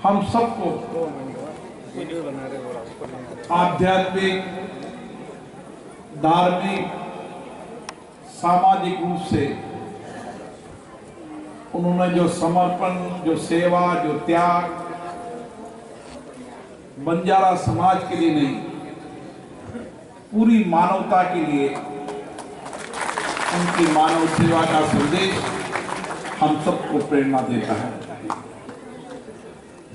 हम सबको आध्यात्मिक, धार्मिक, सामाजिक रूप से उन्होंने जो समर्पण, जो सेवा, जो त्याग बंजारा समाज के लिए नहीं, पूरी मानवता के लिए उनकी मानव सेवा का संदेश हम सबको प्रेरणा देता है।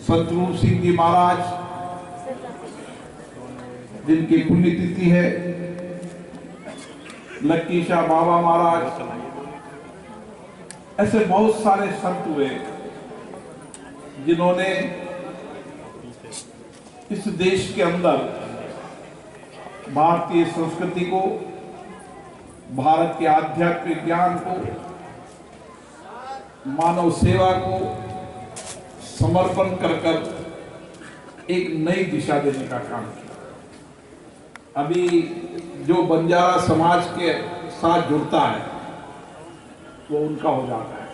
संत रूप सिंह जी महाराज जिनकी पुण्यतिथि है, लक्की शाह बाबा महाराज, ऐसे बहुत सारे संत हुए जिन्होंने इस देश के अंदर भारतीय संस्कृति को, भारत के आध्यात्मिक ज्ञान को, मानव सेवा को समर्पण कर एक नई दिशा देने का काम किया। अभी जो बंजारा समाज के साथ जुड़ता है वो उनका हो जाता है।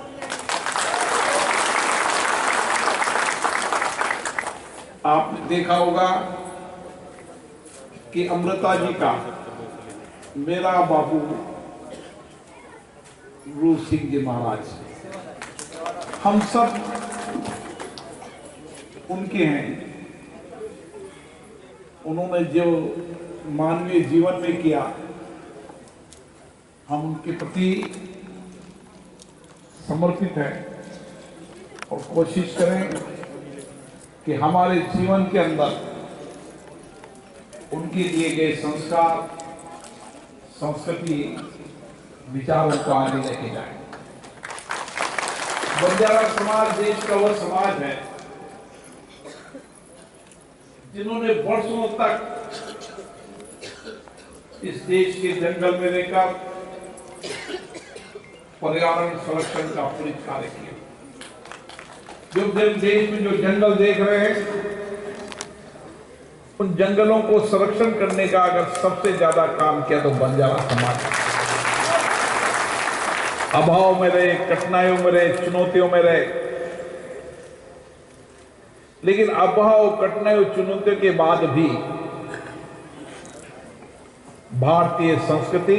आपने देखा होगा कि अमृता जी का मेरा बाबू रूप सिंह जी महाराज, हम सब उनके हैं। उन्होंने जो मानवीय जीवन में किया, हम उनके प्रति समर्पित हैं और कोशिश करें कि हमारे जीवन के अंदर उनके दिए गए संस्कार, संस्कृति, विचारों को आगे लेके जाएं। बंजारा समाज देश का वह समाज है जिन्होंने वर्षों तक इस देश के जंगल में रहकर पर्यावरण संरक्षण का पूरी कार्य किया। जो देश में जो जंगल देख रहे हैं, उन जंगलों को संरक्षण करने का अगर सबसे ज्यादा काम किया तो बंजारा समाज। अभाव में रहे, कठिनाइयों में रहे, चुनौतियों में रहे, लेकिन अभाव, कठिनाइयों, चुनौतियों के बाद भी भारतीय संस्कृति,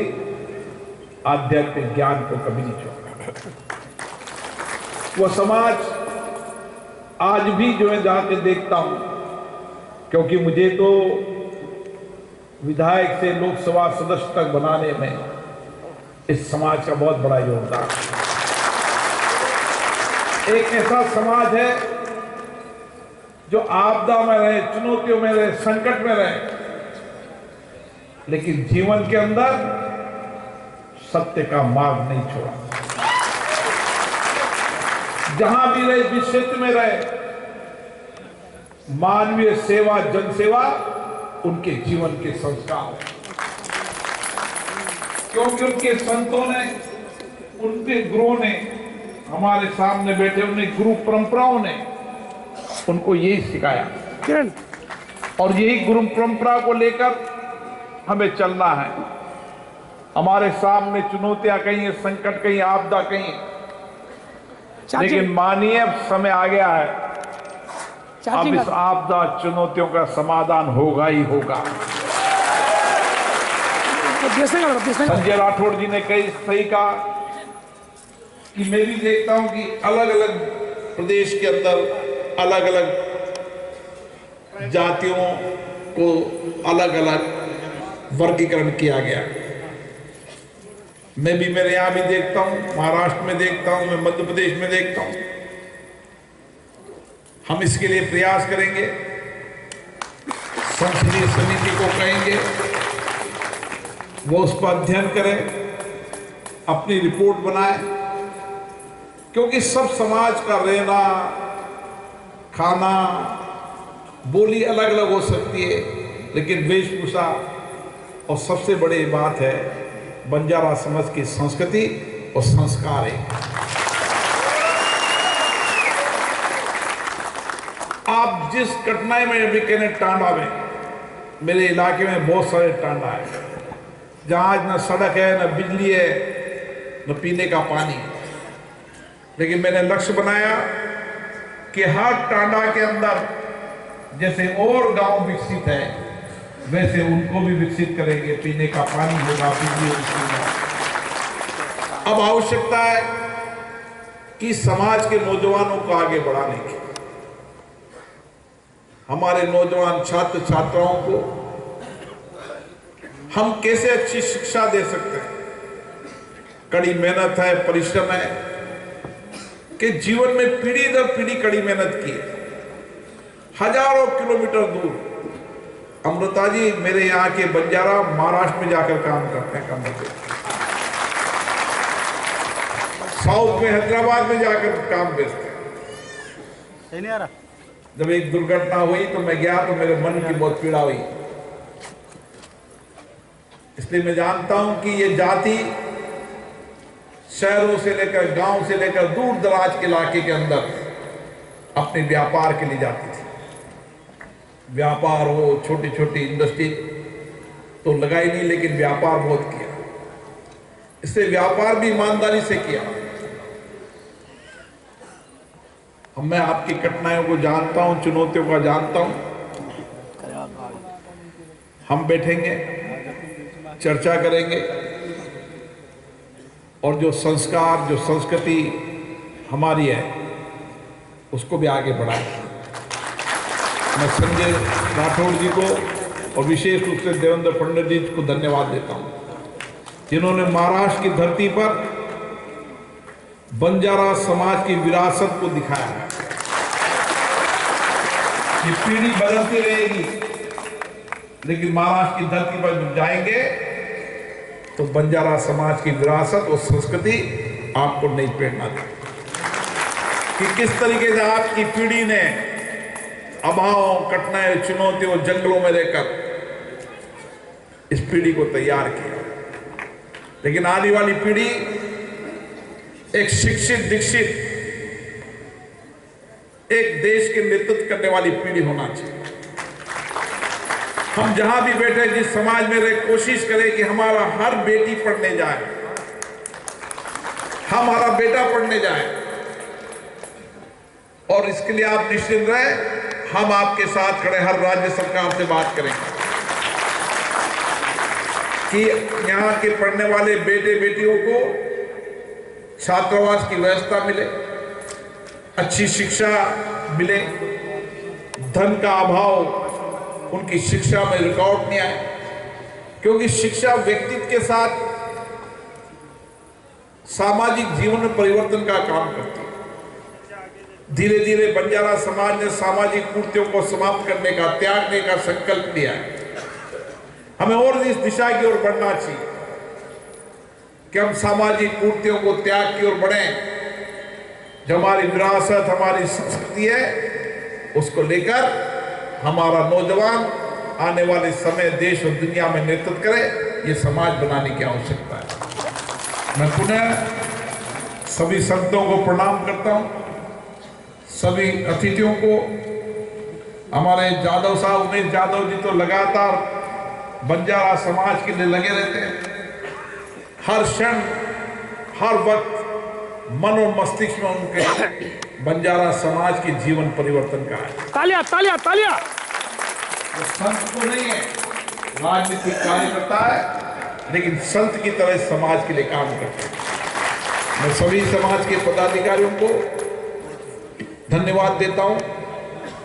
आध्यात्मिक ज्ञान को कभी नहीं छोड़ा। वह समाज आज भी जो है जाके देखता हूं, क्योंकि मुझे तो विधायक से लोकसभा सदस्य तक बनाने में इस समाज का बहुत बड़ा योगदान है। एक ऐसा समाज है जो आपदा में रहे, चुनौतियों में रहे, संकट में रहे, लेकिन जीवन के अंदर सत्य का मार्ग नहीं छोड़ा। जहां भी रहे, जिस क्षेत्र में रहे, मानवीय सेवा, जनसेवा उनके जीवन के संस्कार है। क्योंकि उनके संतों ने, उनके गुरुओं ने, हमारे सामने बैठे उन्हें गुरु परंपराओं ने उनको यही सिखाया और यही गुरु परंपरा को लेकर हमें चलना है। हमारे सामने चुनौतियां कहीं है, संकट कहीं, आपदा कहीं, लेकिन मानिए अब समय आ गया है, अब इस आपदा चुनौतियों का समाधान होगा ही होगा। संजय राठौड़ जी ने कई सही कहा कि मैं भी देखता हूं कि अलग अलग प्रदेश के अंदर अलग अलग जातियों को अलग अलग वर्गीकरण किया गया। मैं भी, मेरे यहां भी देखता हूं, महाराष्ट्र में देखता हूं, मैं मध्य प्रदेश में देखता हूं। हम इसके लिए प्रयास करेंगे, संसदीय समिति को कहेंगे वो उस पर अध्ययन करें, अपनी रिपोर्ट बनाए, क्योंकि सब समाज का रहना, खाना, बोली अलग अलग हो सकती है, लेकिन वेशभूषा और सबसे बड़ी बात है बंजारा समाज की संस्कृति और संस्कार है। आप जिस कठिनाई में अभी कहने टांडा में, मेरे इलाके में बहुत सारे टांडा है जहां न सड़क है, न बिजली है, न पीने का पानी, लेकिन मैंने लक्ष्य बनाया कि हर टांडा के अंदर जैसे और गांव विकसित है वैसे उनको भी विकसित करेंगे। पीने का पानी होगा, बिजली होगी। अब आवश्यकता है कि समाज के नौजवानों को आगे बढ़ाने की, हमारे नौजवान छात्र छात्राओं को हम कैसे अच्छी शिक्षा दे सकते हैं। कड़ी मेहनत है, परिश्रम है कि जीवन में पीढ़ी दर पीढ़ी कड़ी मेहनत की है। हजारों किलोमीटर दूर अमृता जी मेरे यहाँ के बंजारा महाराष्ट्र में जाकर काम करते हैं, काम करते हैं। साउथ में हैदराबाद में जाकर काम बेचते हैं। नहीं आ रहा। जब एक दुर्घटना हुई तो मैं गया तो मेरे मन की बहुत पीड़ा हुई। इसलिए मैं जानता हूं कि ये जाति शहरों से लेकर गांव से लेकर दूर दराज के इलाके के अंदर अपने व्यापार के लिए जाती थी। व्यापार हो, छोटी छोटी इंडस्ट्री तो लगाई नहीं, लेकिन व्यापार बहुत किया। इससे व्यापार भी ईमानदारी से किया। अब मैं आपकी कठिनाइयों को जानता हूं, चुनौतियों को जानता हूं। हम बैठेंगे, चर्चा करेंगे और जो संस्कार, जो संस्कृति हमारी है उसको भी आगे बढ़ाएंगे। मैं संजय राठौड़ जी को और विशेष रूप से देवेंद्र फडणवीस जी को धन्यवाद देता हूं, जिन्होंने महाराष्ट्र की धरती पर बंजारा समाज की विरासत को दिखाया है। ये पीढ़ी बदलती रहेगी, लेकिन महाराष्ट्र की धरती पर जब जाएंगे तो बंजारा समाज की विरासत और संस्कृति आपको नई प्रेरणा देगी कि किस तरीके से आपकी पीढ़ी ने अभाव, कठिनाई, चुनौतियों, जंगलों में रहकर इस पीढ़ी को तैयार किया। लेकिन आने वाली पीढ़ी एक शिक्षित, दीक्षित, एक देश के नेतृत्व करने वाली पीढ़ी होना चाहिए। हम जहां भी बैठे, जिस समाज में रहे, कोशिश करें कि हमारा हर बेटी पढ़ने जाए, हमारा बेटा पढ़ने जाए। और इसके लिए आप निश्चित रहे, हम आपके साथ खड़े, हर राज्य सरकार से बात करेंगे कि यहाँ के पढ़ने वाले बेटे बेटियों को छात्रावास की व्यवस्था मिले, अच्छी शिक्षा मिले, धन का अभाव उनकी शिक्षा में रुकावट नहीं आए, क्योंकि शिक्षा व्यक्तित्व के साथ सामाजिक जीवन में परिवर्तन का काम करती है। धीरे धीरे बंजारा समाज ने सामाजिक कुरीतियों को समाप्त करने का, त्यागने का संकल्प लिया है। हमें और इस दिशा की ओर बढ़ना चाहिए कि हम सामाजिक कुरीतियों को त्याग की ओर बढ़ें। जो हमारी विरासत, हमारी संस्कृति है, उसको लेकर हमारा नौजवान आने वाले समय देश और दुनिया में नेतृत्व करे। ये समाज बनाने की आवश्यकता है। मैं पुनः सभी संतों को प्रणाम करता हूं, सभी अतिथियों को। हमारे जादव साहब, उमेश जादव जी तो लगातार बंजारा समाज के लिए लगे रहते हैं। हर क्षण, हर वक्त मन और मस्तिष्क में उनके बंजारा समाज के जीवन परिवर्तन का है। तालियां तालियां तालियां। वो संत तो नहीं है, राजनीतिक कार्यकर्ता है, लेकिन संत की तरह समाज के लिए काम करते हैं। मैं सभी समाज के पदाधिकारियों को धन्यवाद देता हूं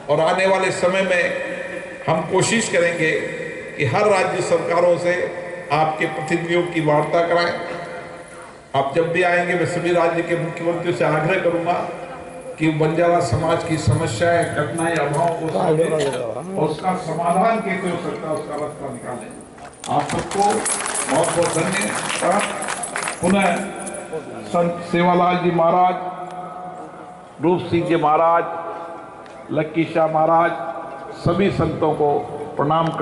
और आने वाले समय में हम कोशिश करेंगे कि हर राज्य सरकारों से आपके प्रतिनिधियों की वार्ता कराएं। आप जब भी आएंगे, मैं सभी राज्य के मुख्यमंत्रियों से आग्रह करूंगा कि बंजारा समाज की समस्याएं, कठिनाई, अभाव को समझें और उसका समाधान कैसे हो सकता है उसका रास्ता निकालें। आप सबको बहुत बहुत धन्यवाद। पुनः संत सेवालाल जी महाराज, रूप सिंह जी महाराज, लक्की शाह महाराज, सभी संतों को प्रणाम कर